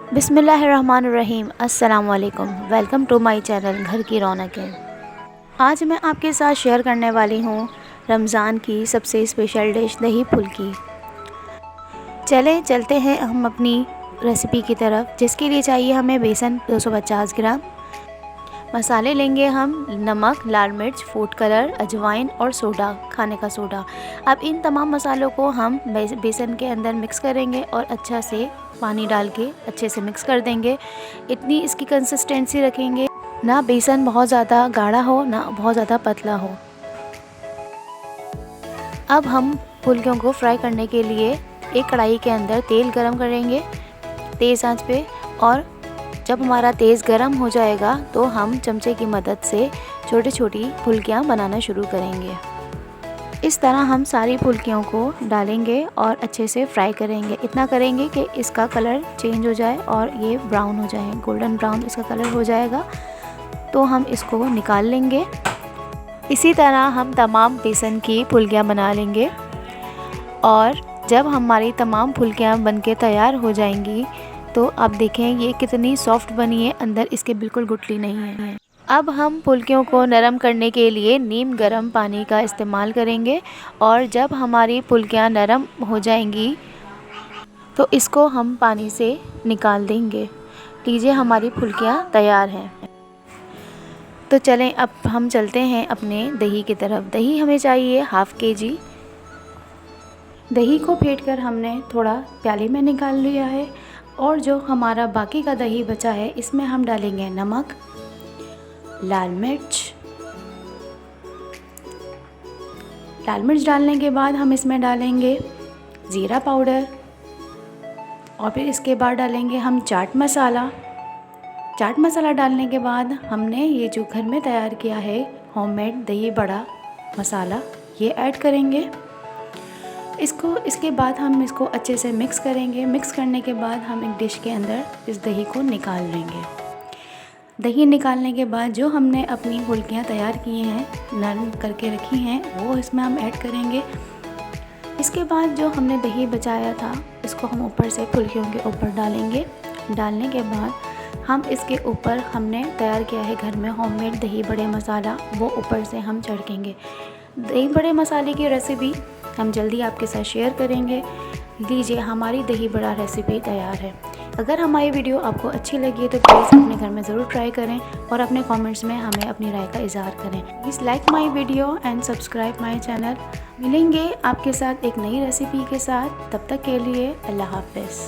बिस्मिल्लाहिर्रहमानिर्रहीम। अस्सलाम वालेकुम। वेलकम टू माय चैनल घर की रौनकें। आज मैं आपके साथ शेयर करने वाली हूँ रमज़ान की सबसे स्पेशल डिश दही फुल्की। चलते हैं हम अपनी रेसिपी की तरफ, जिसके लिए चाहिए हमें बेसन 250 ग्राम। मसाले लेंगे हम नमक, लाल मिर्च, फूड कलर, अजवाइन और सोडा, खाने का सोडा। अब इन तमाम मसालों को हम बेसन के अंदर मिक्स करेंगे और अच्छा से पानी डाल के अच्छे से मिक्स कर देंगे। इतनी इसकी कंसिस्टेंसी रखेंगे, ना बेसन बहुत ज़्यादा गाढ़ा हो ना बहुत ज़्यादा पतला हो। अब हम फुल्कियों को फ्राई करने के लिए एक कढ़ाई के अंदर तेल गरम करेंगे तेज़ आंच पे, और जब हमारा तेज़ गरम हो जाएगा तो हम चमचे की मदद से छोटी छोटी फुल्कियाँ बनाना शुरू करेंगे। इस तरह हम सारी फुल्कियों को डालेंगे और अच्छे से फ्राई करेंगे। इतना करेंगे कि इसका कलर चेंज हो जाए और ये ब्राउन हो जाए, गोल्डन ब्राउन इसका कलर हो जाएगा, तो हम इसको निकाल लेंगे। इसी तरह हम तमाम बेसन की फुल्कियाँ बना लेंगे, और जब हमारी तमाम फुल्कियाँ बनके तैयार हो जाएंगी तो आप देखें ये कितनी सॉफ्ट बनी है, अंदर इसके बिल्कुल गुठली नहीं है। अब हम फुल्कियों को नरम करने के लिए नीम गर्म पानी का इस्तेमाल करेंगे, और जब हमारी फुल्कियाँ नरम हो जाएंगी तो इसको हम पानी से निकाल देंगे। लीजिए हमारी फुल्कियाँ तैयार हैं। तो चलें अब हम चलते हैं अपने दही की तरफ। दही हमें चाहिए हाफ़ kg। दही को फेंट कर हमने थोड़ा प्याले में निकाल लिया है, और जो हमारा बाकी का दही बचा है इसमें हम डालेंगे नमक, लाल मिर्च। डालने के बाद हम इसमें डालेंगे ज़ीरा पाउडर, और फिर इसके बाद डालेंगे हम चाट मसाला। चाट मसाला डालने के बाद हमने ये जो घर में तैयार किया है होममेड दही बड़ा मसाला, ये ऐड करेंगे इसके बाद हम इसको अच्छे से मिक्स करेंगे। मिक्स करने के बाद हम एक डिश के अंदर इस दही को निकाल लेंगे। दही निकालने के बाद जो हमने अपनी फुल्कियाँ तैयार की हैं, नरम करके रखी हैं, वो इसमें हम ऐड करेंगे। इसके बाद जो हमने दही बचाया था इसको हम ऊपर से फुल्कियों के ऊपर डालेंगे। डालने के बाद हम इसके ऊपर हमने तैयार किया है घर में होममेड दही बड़े मसाला, वो ऊपर से हम छिड़केंगे। दही बड़े मसाले की रेसिपी हम जल्दी आपके साथ शेयर करेंगे। लीजिए हमारी दही बड़ा रेसिपी तैयार है। अगर हमारी वीडियो आपको अच्छी लगी है तो प्लीज़ अपने घर में ज़रूर ट्राई करें, और अपने कमेंट्स में हमें अपनी राय का इज़हार करें। Please like my video and subscribe my channel. मिलेंगे आपके साथ एक नई रेसिपी के साथ, तब तक के लिए अल्लाह हाफ़िज़।